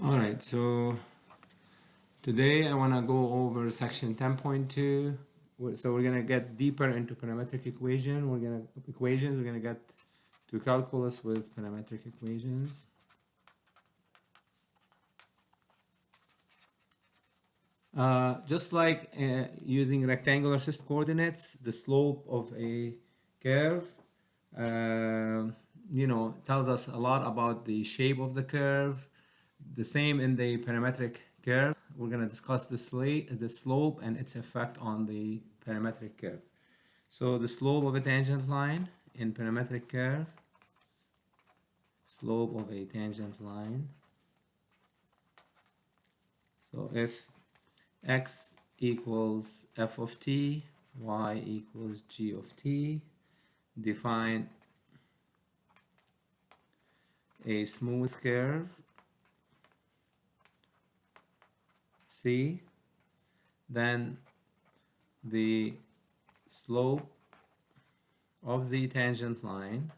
Alright, so today I want to go over section 10.2. So we're going to get deeper into parametric equations. We're going to get to calculus with parametric equations. Just like using rectangular system coordinates, the slope of a curve tells us a lot about the shape of the curve. The same in the parametric curve. We're going to discuss the slope and its effect on the parametric curve. So the slope of a tangent line in parametric curve, slope of a tangent line. So if x equals f of t, y equals g of t, define a smooth curve C, then the slope of the tangent line,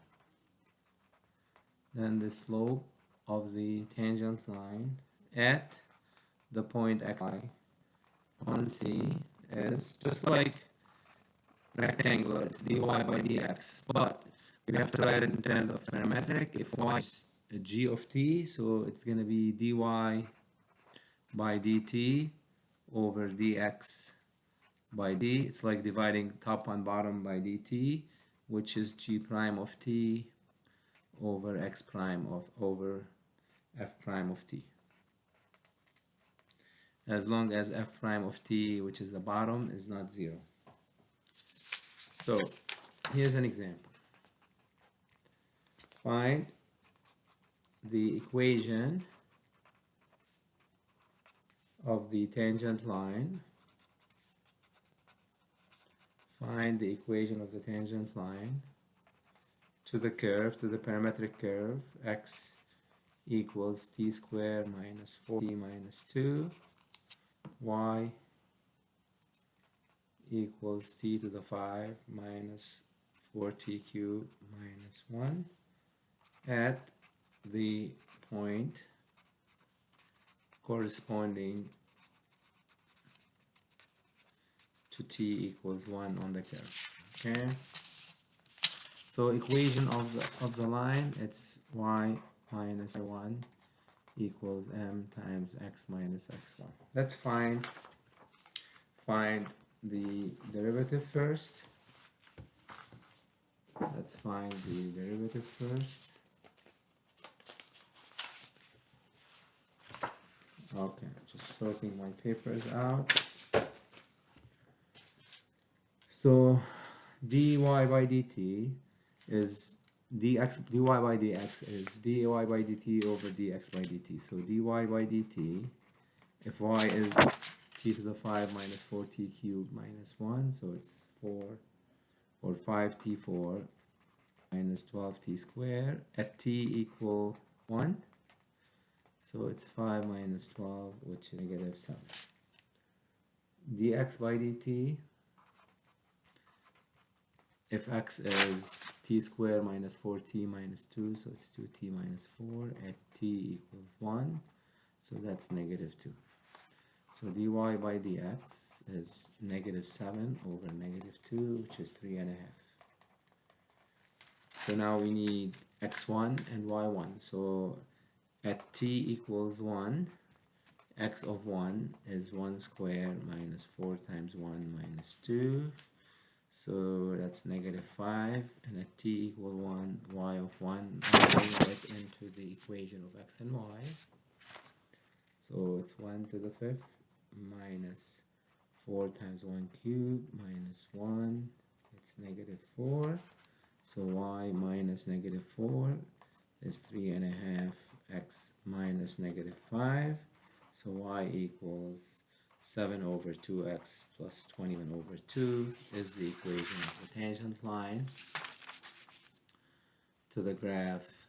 at the point xi on C is just like rectangular, it's dy by dx, but we have to write it in terms of parametric. If y is a g of t, so it's going to be dy by dt over dx by d. It's like dividing top and bottom by dt, which is g prime of t over x prime over f prime of t. As long as f prime of t, which is the bottom, is not 0. So here's an example. Find the equation of the tangent line. Find the equation of the tangent line to the curve, to the parametric curve, x equals t squared minus 4t minus 2, y equals t to the 5 minus 4t cubed minus 1 at the point corresponding to t equals 1 on the curve. Okay, so equation of the line, it's y minus 1 equals m times x minus x1. Let's find the derivative first. Okay, just sorting my papers out. So dy by dt is dy by dx is dy by dt over dx by dt. So dy by dt, if y is t to the 5 minus 4t cubed minus 1, so it's 4 or 5t4 minus 12t squared at t equal 1. So it's 5 minus 12, which is negative 7. dx by dt, if x is t squared minus 4t minus 2, so it's 2t minus 4 at t equals 1, so that's negative 2. So dy by dx is negative 7 over negative 2, which is 3.5. So now we need x1 and y1. So at t equals 1, x of 1 is 1 squared minus 4 times 1 minus 2. So that's negative 5. And at t equal 1, y of 1, I bring it into the equation of x and y. So it's 1 to the 5th minus 4 times 1 cubed minus 1. It's negative 4. So y minus negative 4 is 3.5 x minus negative 5. So y equals 7 over 2x plus 21 over 2 is the equation of the tangent line to the graph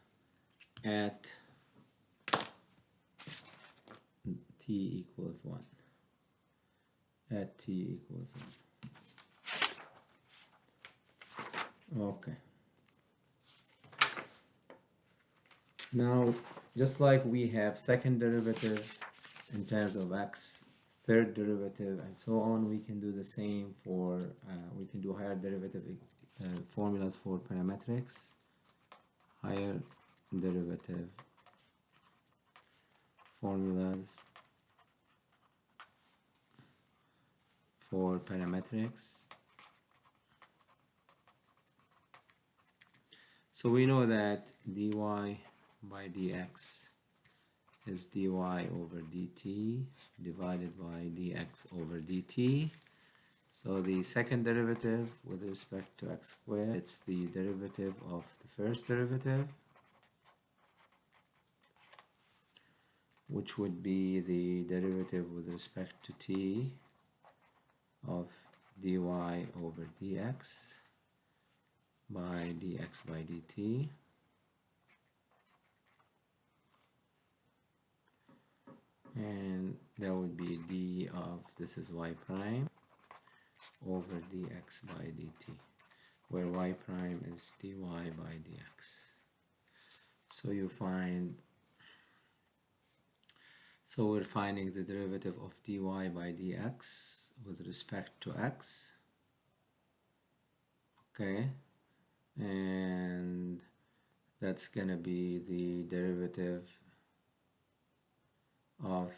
at t equals 1. At t equals 1. Okay. Now, just like we have second derivative in terms of x, third derivative, and so on, we can do the same for, we can do higher derivative formulas for parametrics, higher derivative formulas for parametrics. So we know that dy by dx is dy over dt divided by dx over dt. So the second derivative with respect to x squared, it's the derivative of the first derivative, which would be the derivative with respect to t of dy over dx by dx by dt. And that would be d of, this is y prime, over dx by dt, where y prime is dy by dx. So you find, so we're finding the derivative of dy by dx with respect to x, okay, and that's gonna be the derivative of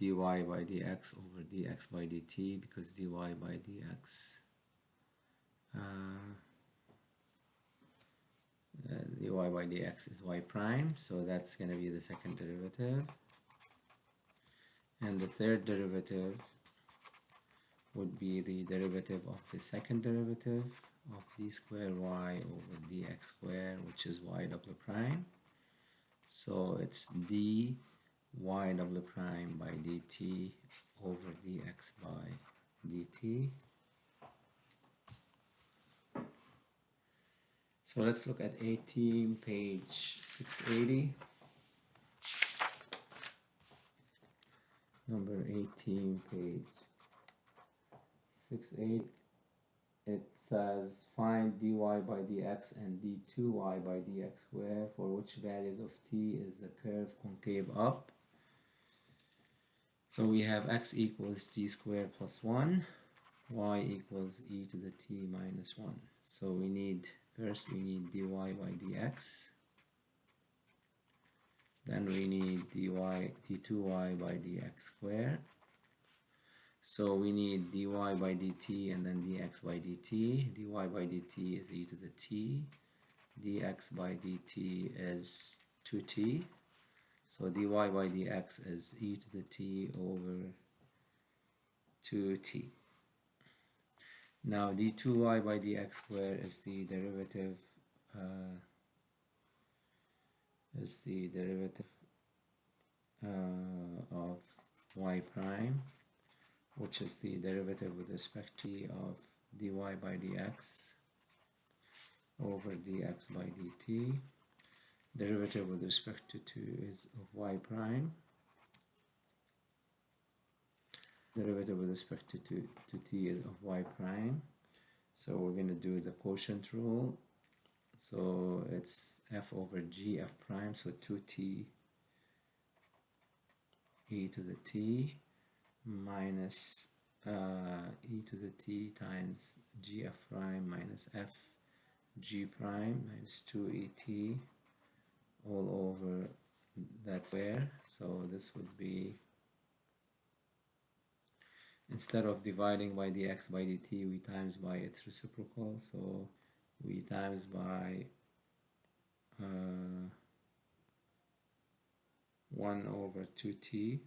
dy by dx over dx by dt, because dy by dx dy by dx is y prime, so that's going to be the second derivative. And the third derivative would be the derivative of the second derivative of d squared y over dx squared, which is y double prime. So it's d y double prime by dt over dx by dt. So let's look at 18, page 680. Number 18, page 68. It says find dy by dx and d2y by dx squared for which values of t is the curve concave up. So we have x equals t squared plus 1, y equals e to the t minus 1. So we need, first we need dy by dx, then we need d2y by dx squared. So we need dy by dt and then dx by dt. dy by dt is e to the t, dx by dt is 2t. So dy by dx is e to the t over 2t. Now d2y by dx squared is the derivative of y prime, which is the derivative with respect to of dy by dx over dx by dt. Derivative with respect to 2 is of y prime. Derivative with respect to t is of y prime. So we're going to do the quotient rule. So it's f over g f prime, so 2t e to the t minus e to the t times g f prime minus f g prime minus 2et all over that square. So this would be, instead of dividing by dx by dt, we times by its reciprocal. So we times by 1 over 2t.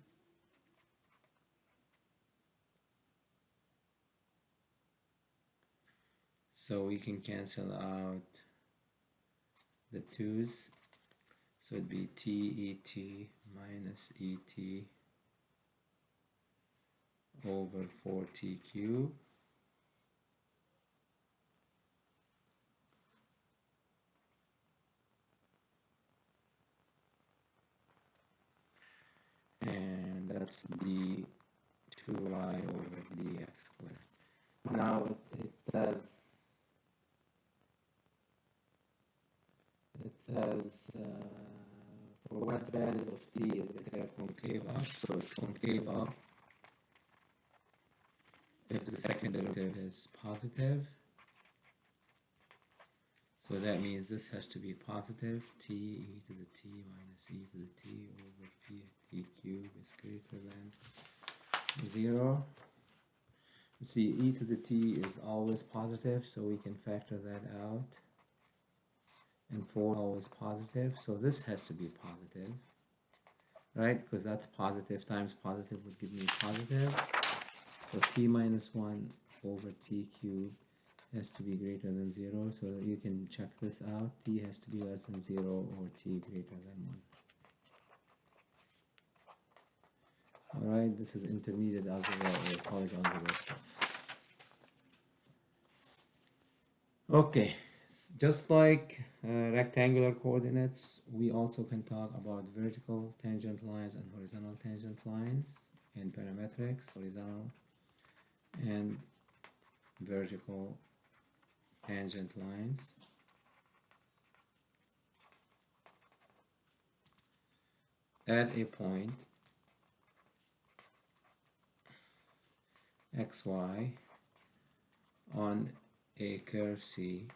So we can cancel out the 2's. So it'd be t et minus et over 4t cubed. And that's d2y over dx squared. Now it says for what values of t is the curve concave up. So it's concave up if the second derivative is positive. So that means this has to be positive. T e to the t minus e to the t over t cubed is greater than 0. See, e to the t is always positive, so we can factor that out. And 4 always positive, so this has to be positive, right? Because that's positive times positive would give me positive. So t minus 1 over t cubed has to be greater than 0, so you can check this out. T has to be less than 0 or t greater than 1. Alright, this is intermediate algebra or college algebra stuff. Okay, just like rectangular coordinates, we also can talk about vertical tangent lines and horizontal tangent lines in parametrics, horizontal and vertical tangent lines. At a point xy on a curve C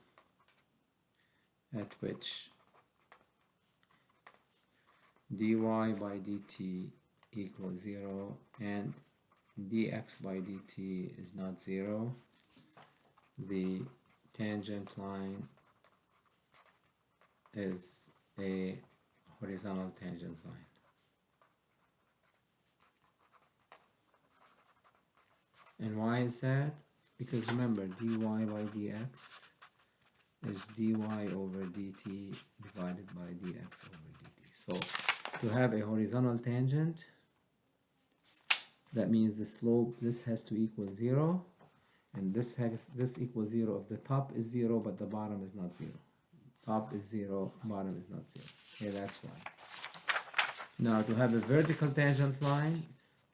at which dy by dt equals 0 and dx by dt is not 0, the tangent line is a horizontal tangent line. And why is that? Because remember, dy by dx is dy over dt divided by dx over dt. So to have a horizontal tangent, that means the slope, this has to equal 0, and this equals 0 if the top is 0 but the bottom is not 0. Top is 0, bottom is not 0. Okay, that's why. Now to have a vertical tangent line,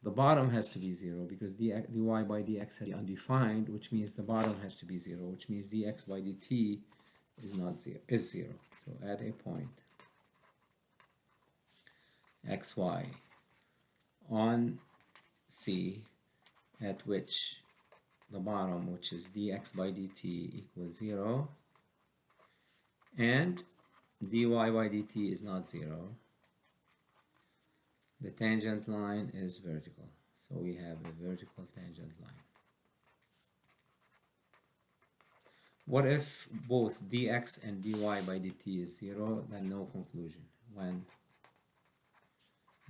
the bottom has to be 0 because dy by dx has to be undefined, which means the bottom has to be 0, which means dx by dt is not 0, is 0. So at a point xy on C at which the bottom, which is dx by dt equals 0, and dy by dt is not 0, the tangent line is vertical. So we have a vertical tangent line. What if both dx and dy by dt is 0? Then no conclusion. When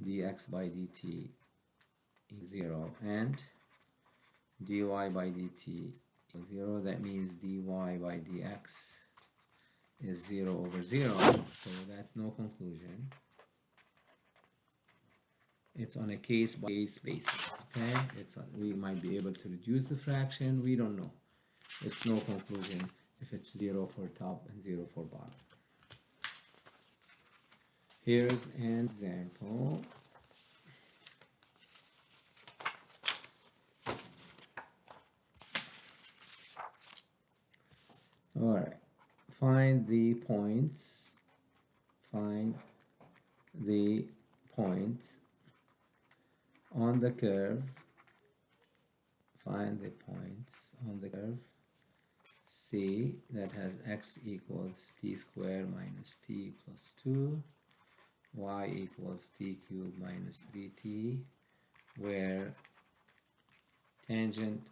dx by dt is 0 and dy by dt is 0, that means dy by dx is 0 over 0. So that's no conclusion. It's on a case-by-case basis, okay? We might be able to reduce the fraction, we don't know. It's no conclusion if it's 0 for top and 0 for bottom. Here's an example. Alright, find the points on the curve, C that has x equals t squared minus t plus 2, y equals t cubed minus 3t, where tangent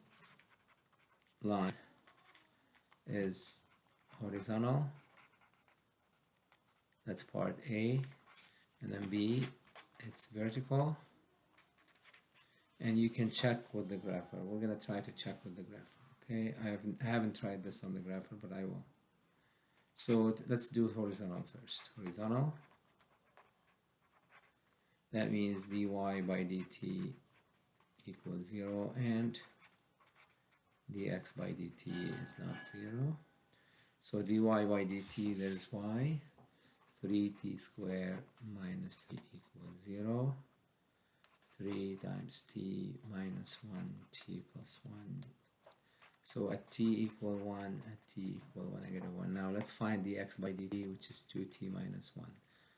line is horizontal. That's part A. And then B, it's vertical. And you can check with the grapher. We're going to try to check with the grapher. Okay, I haven't tried this on the grapher, but I will. So let's do horizontal first. Horizontal. That means dy by dt equals 0 and dx by dt is not 0. So dy by dt, there's y. 3t squared minus 3 equals 0. 3 times t minus 1, t plus 1. So at t equal 1, at t equal 1, I get a 1. Now let's find dx by dt, which is 2t minus 1.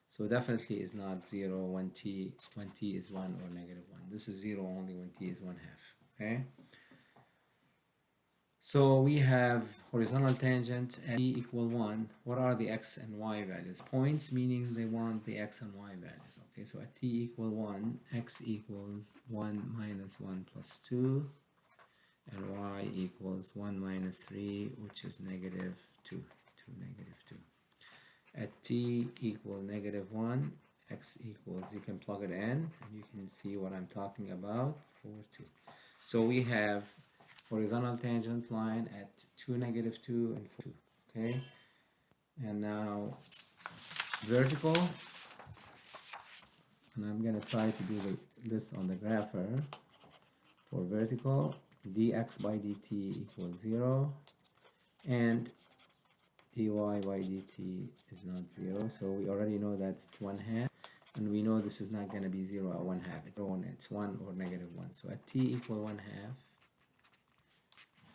So definitely is not 0 when t is 1 or negative 1. This is 0 only when t is 1/2. Okay. So we have horizontal tangent at t equal 1. What are the x and y values? Points, meaning they want the x and y values. Okay, so at t equal 1, x equals 1 minus 1 plus 2, and y equals 1 minus 3, which is negative 2, negative 2. At t equal negative 1, x equals, you can plug it in, and you can see what I'm talking about, 4, 2. So we have horizontal tangent line at 2, negative 2, and 4, 2. Okay, and now vertical, and I'm going to try to do this on the grapher. For vertical, dx by dt equals 0, and dy by dt is not 0, so we already know that's 1/2, and we know this is not going to be 0 at 1/2, it's 1 or negative 1. So at t equal 1/2,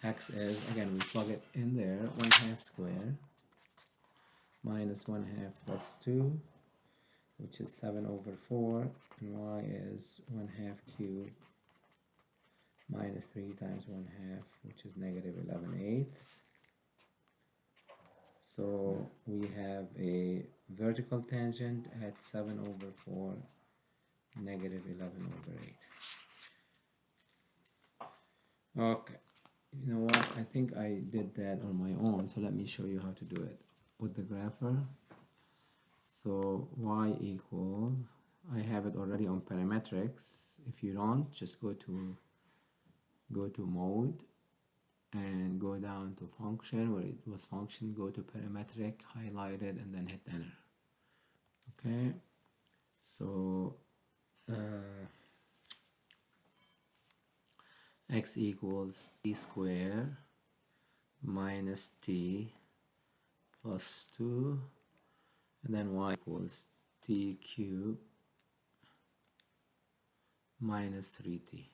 x is, again, we plug it in there, 1/2 square minus 1/2 plus 2, which is 7/4, and y is 1/2 cubed minus 3 times 1/2, which is negative 11/8. So we have a vertical tangent at 7/4, negative 11/8. Okay, you know what? I think I did that on my own, so let me show you how to do it with the grapher. So y equals, I have it already on parametrics. If you don't, just go to mode and go down to function where it was function, go to parametric, highlight it, and then hit enter. Okay, so x equals t square minus t plus 2, and then y equals t cubed minus 3t.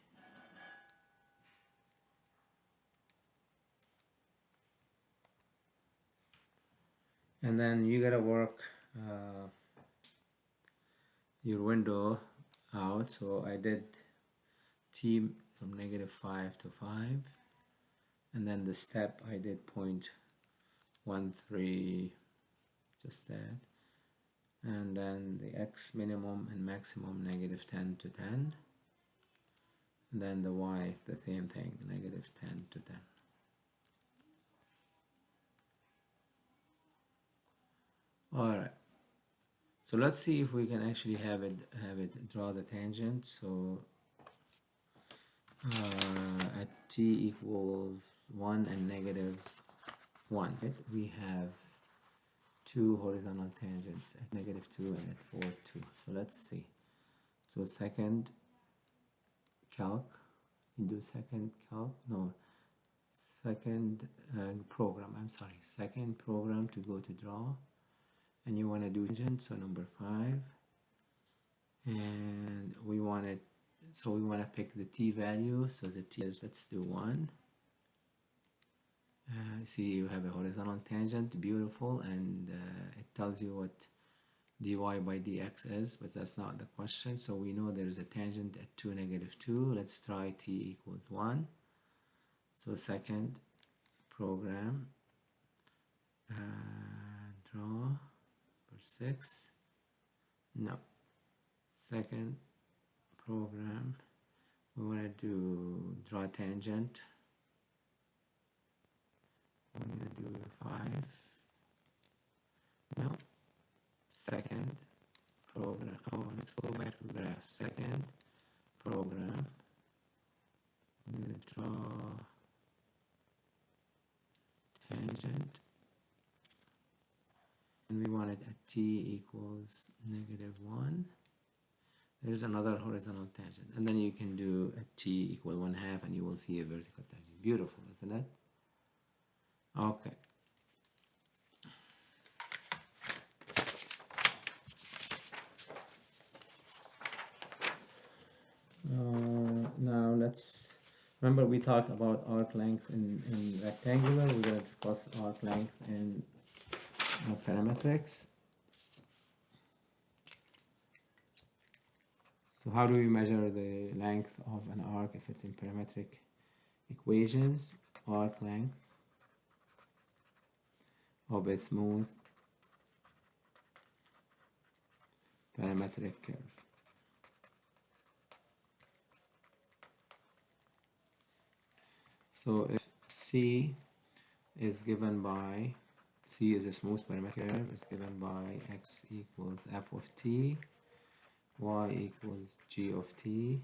And then you gotta work your window out. So I did t from negative 5 to 5, and then the step I did 0.13, just that, and then the x minimum and maximum negative 10 to 10, and then the y the same thing, negative 10 to 10. Alright, so let's see if we can actually have it draw the tangent. So at t equals 1 and negative 1, right? We have two horizontal tangents at negative 2 and at 4, 2. So let's see. So second calc, you do second calc, no, second program, I'm sorry, second program to go to draw. And you want to do tangent, so number 5, and we want to pick the t value. So the t is, let's do 1. See, you have a horizontal tangent, beautiful, and it tells you what dy by dx is, but that's not the question. So we know there's a tangent at 2, negative 2. Let's try t equals 1. So second program, draw. 6, no, second program, we want to do draw tangent, we're going to do 5, no, second program, oh, let's go back to the graph, second program, I'm going to draw tangent, and we want it at t equals negative 1. There's another horizontal tangent, and then you can do at t equal 1/2, and you will see a vertical tangent. Beautiful, isn't it? Okay. Now let's remember we talked about arc length in rectangular. We're going to discuss arc length in parametrics. So how do we measure the length of an arc if it's in parametric equations? Arc length of a smooth parametric curve. So if C is given by, C is a smooth parametric curve, is given by x equals f of t, y equals g of t,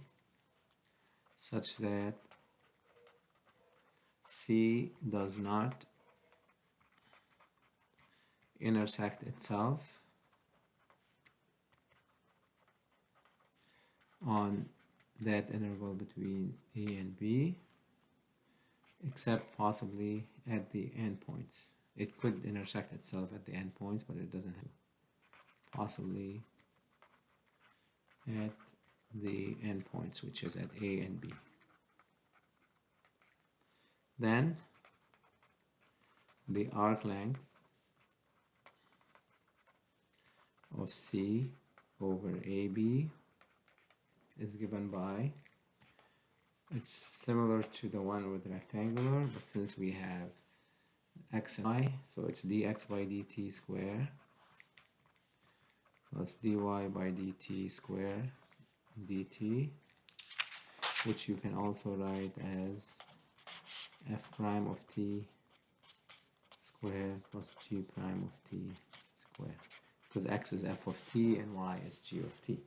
such that C does not intersect itself on that interval between A and B, except possibly at the endpoints. It could intersect itself at the endpoints, but it doesn't have. Possibly at the endpoints, which is at A and B. Then the arc length of C over AB is given by, it's similar to the one with rectangular, but since we have x and y, so it's dx by dt square plus dy by dt square dt, which you can also write as f prime of t square plus g prime of t square, because x is f of t and y is g of t.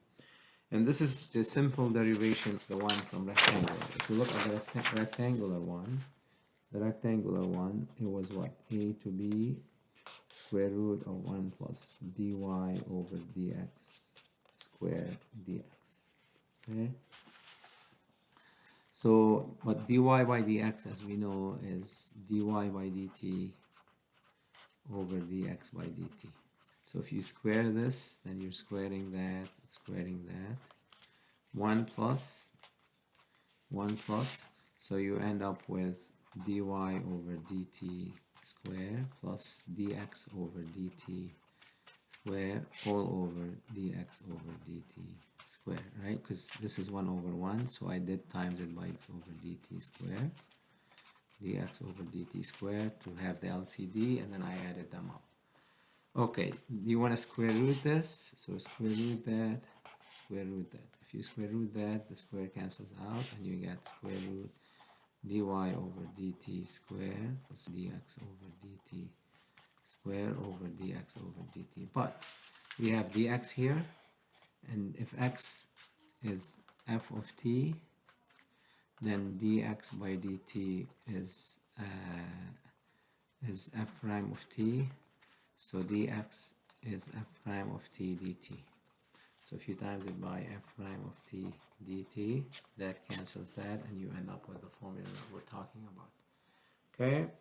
And this is the simple derivation of the one from rectangular. If you look at the rectangular one, it was what? A to b square root of 1 plus dy over dx square dx. Okay? So, but dy by dx, as we know, is dy by dt over dx by dt. So if you square this, then you're squaring that, 1 plus, so you end up with dy over dt square plus dx over dt square all over dx over dt square, right? Because this is 1 over 1, so I did times it by x over dt square, dx over dt square to have the LCD, and then I added them up. Okay, you want to square root this, so square root that. If you square root that, the square cancels out, and you get square root dy over dt square plus dx over dt square over dx over dt. But we have dx here, and if x is f of t, then dx by dt is f prime of t. So dx is f prime of t dt. So if you times it by f prime of t dt, that cancels that, and you end up with the formula that we're talking about. Okay?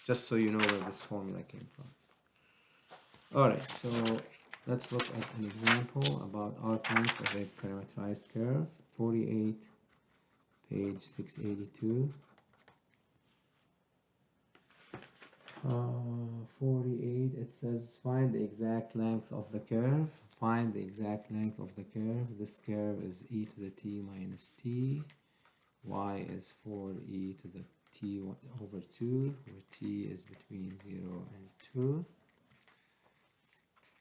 Just so you know where this formula came from. Alright, so let's look at an example about arc length of a parameterized curve. 48, page 682. 48, it says find the exact length of the curve. Find the exact length of the curve. This curve is e to the t minus t. Y is 4e to the t over 2, where t is between 0 and 2.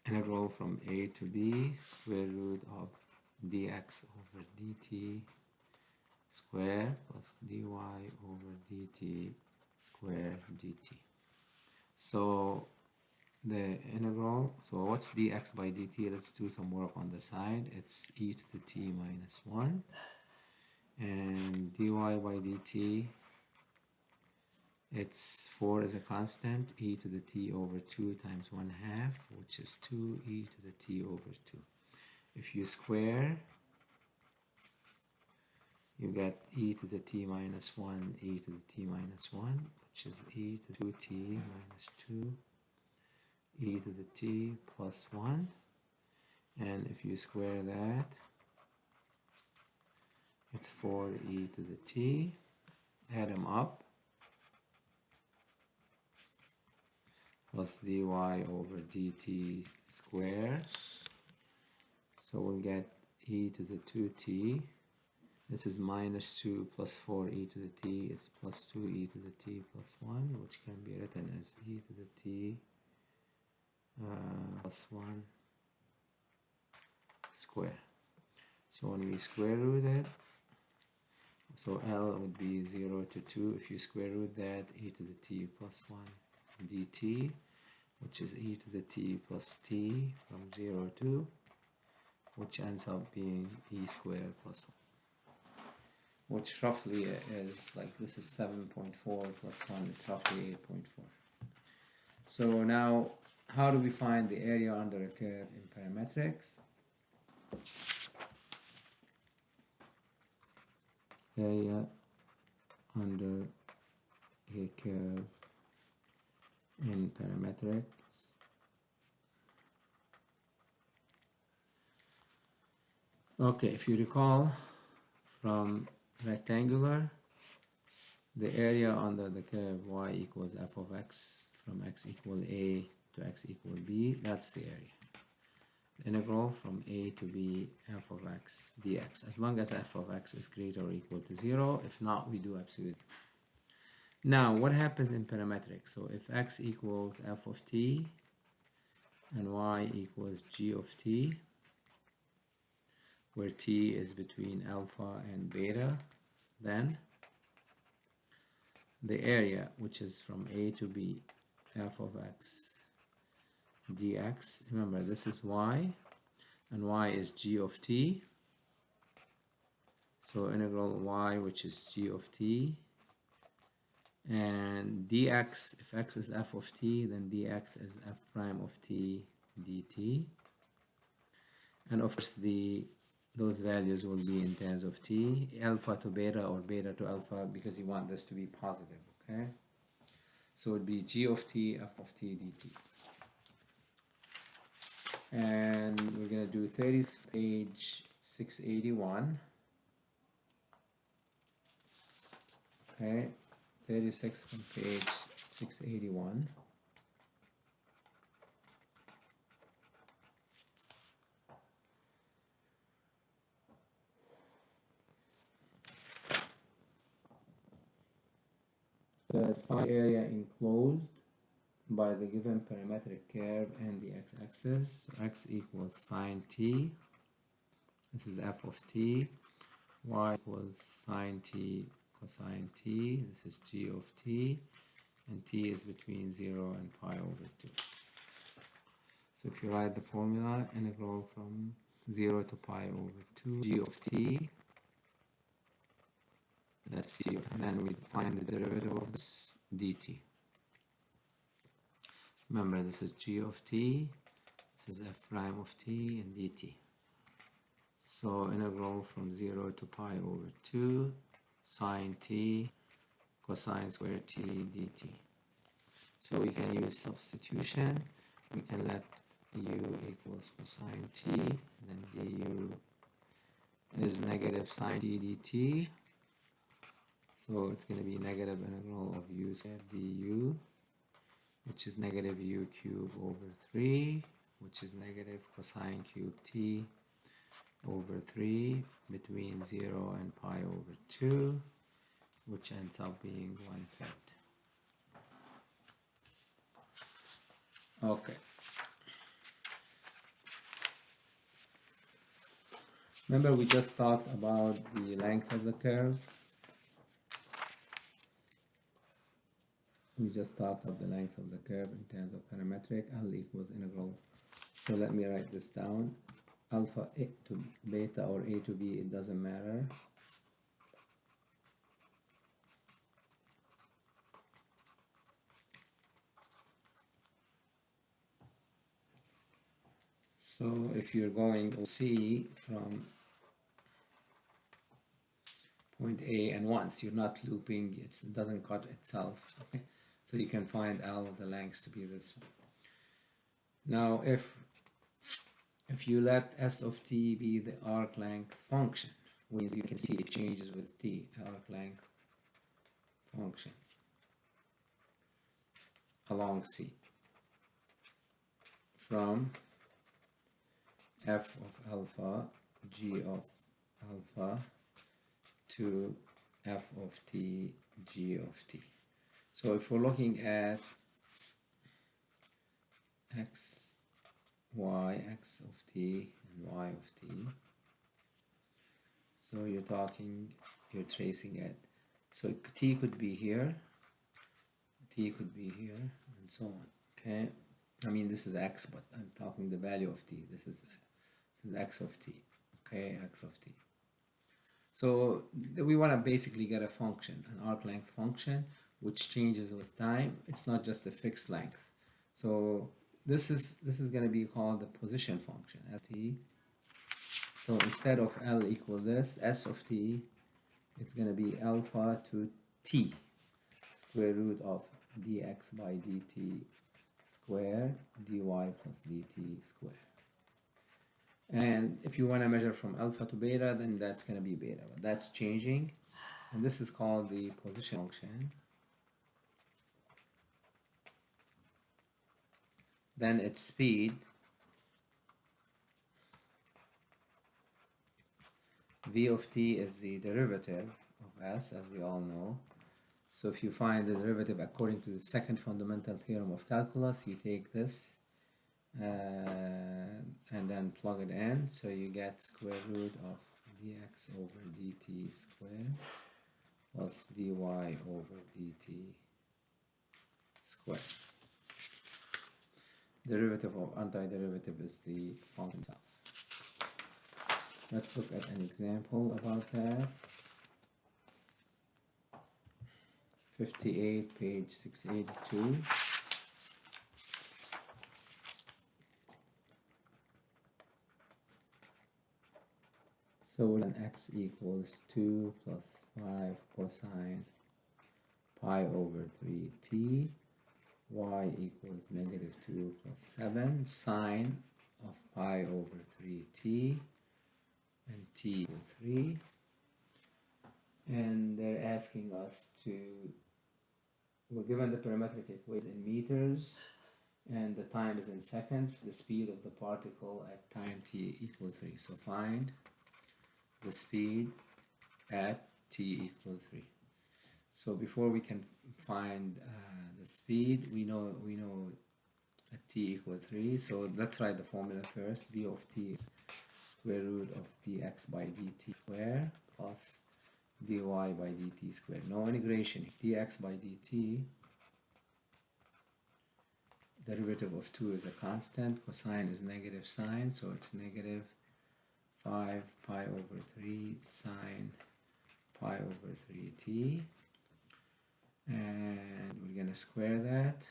Integral from a to b, square root of dx over dt square plus dy over dt square dt. So the integral, so what's dx by dt? Let's do some work on the side. It's e to the t minus 1, and dy by dt, it's 4 is a constant, e to the t over 2 times 1/2, which is 2e to the t over 2. If you square, you get e to the t minus 1, e to the t minus 1, which is e to 2t minus 2, e to the t plus 1. And if you square that, it's 4e to the t. Add them up, plus dy over dt square. So we'll get e to the 2t. This is minus 2 plus 4 e to the t. It's plus 2 e to the t plus 1, which can be written as e to the t plus 1 square. So when we square root it, so L would be 0 to 2. If you square root that, e to the t plus 1 dt, which is e to the t plus t from 0 to, which ends up being e squared plus 1, which roughly is like, this is 7.4 plus 1, it's roughly 8.4. So now, how do we find the area under a curve in parametrics? Area under a curve in parametrics. Okay, if you recall from rectangular, the area under the curve y equals f of x from x equal a to x equal b, that's the area. The integral from a to b f of x dx, as long as f of x is greater or equal to 0. If not, we do absolute. Now, what happens in parametrics? So if x equals f of t and y equals g of t, where t is between alpha and beta, then the area, which is from a to b, f of x dx, remember this is y, and y is g of t, so integral y, which is g of t, and dx, if x is f of t, then dx is f prime of t dt, and of course those values will be in terms of t, alpha to beta or beta to alpha, because you want this to be positive, okay? So it would be g of t, f of t dt. And we're going to do page 681. Okay, 36 from page 681. Satisfy area enclosed by the given parametric curve and the x-axis. So x equals sine t. This is f of t. Y equals sine t cosine t. This is g of t. And t is between 0 and pi over 2. So if you write the formula, integral from 0 to pi over 2 g of t. That's g, and then we find the derivative of this dt. Remember, this is g of t, this is f prime of t, and dt. So integral from 0 to pi over 2 sine t cosine square t dt. So we can use substitution. We can let u equals cosine t, and then du is negative sine t dt. So it's going to be negative integral of u squared du, which is negative u cubed over 3, which is negative cosine cubed t over 3 between 0 and pi over 2, which ends up being 1/5. Okay. Remember, we just talked about the length of the curve. We just talked of the length of the curve in terms of parametric. L equals integral. So let me write this down. Alpha a to beta or a to b, it doesn't matter. So if you're going to C from point A, and once you're not looping, it doesn't cut itself. Okay? So you can find L of the lengths to be this one. Now if you let S of t be the arc length function, which you can see it changes with t, arc length function along C from f of alpha g of alpha to f of t g of t. So if we're looking at x, y, x of t and y of t, so you're tracing it. So t could be here, t could be here, and so on. Okay, I mean this is x, but I'm talking the value of t. This is x of t. Okay, x of t. So we want to basically get a function, an arc length function, which changes with time. It's not just a fixed length. So this is going to be called the position function, t. So instead of L equal this, S of t, it's going to be alpha to t, square root of dx by dt square, dy plus dt square. And if you want to measure from alpha to beta, then that's going to be beta. But that's changing. And this is called the position function. Then its speed, v of t is the derivative of s, as we all know. So if you find the derivative according to the second fundamental theorem of calculus, you take this and then plug it in, so you get square root of dx over dt squared plus dy over dt squared. Derivative of antiderivative is the function itself. Let's look at an example about that. 58, page 682. So when x equals 2 plus 5 cosine pi over 3t, y equals negative 2 plus 7 sine of pi over 3t, and t equals 3. And they're asking us to, we're given the parametric equation in meters, and the time is in seconds, the speed of the particle at time t equals 3. So find the speed at t equals 3. So before we can find the speed, we know at t equals 3. So let's write the formula first. V of t is square root of dx by dt square plus dy by dt squared. No integration. Dx by dt, derivative of 2 is a constant, cosine is negative sine, so it's negative 5 pi over 3 sine pi over 3t, and we're going to square that,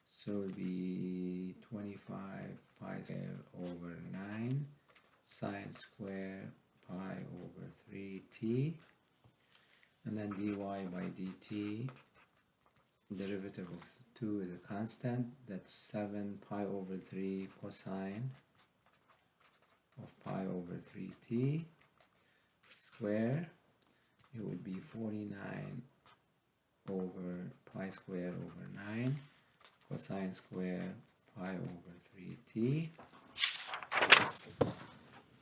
so it'll be 25 pi square over 9 sine square pi over 3t, and then dy by dt, derivative of 2 is a constant, that's 7 pi over 3 cosine of pi over 3t square. It would be 49 over pi square over 9 cosine square pi over 3t.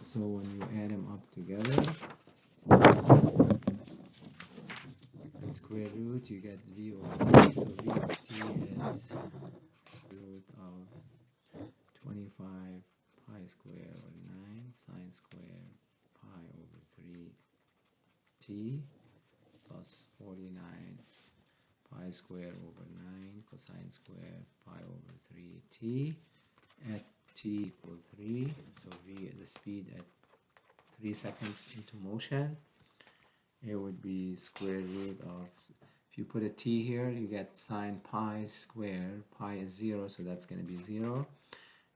So when you add them up together and square root, you get v of t. So v of t is root of 25 pi square over 9 sine square pi over 3t plus 49 pi square over 9 cosine square pi over 3t at t equals 3. So v, the speed at 3 seconds into motion, it would be square root of, if you put a t here, you get sine pi square, pi is 0, so that's going to be 0,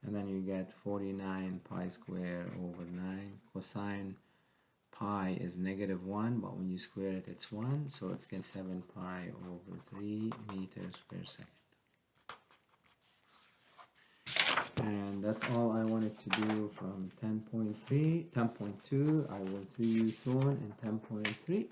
and then you get 49 pi square over 9, cosine pi is negative 1, but when you square it, it's 1, so it's going to 7 pi over 3 meters per second. And that's all I wanted to do from 10.2. I will see you soon in 10.3.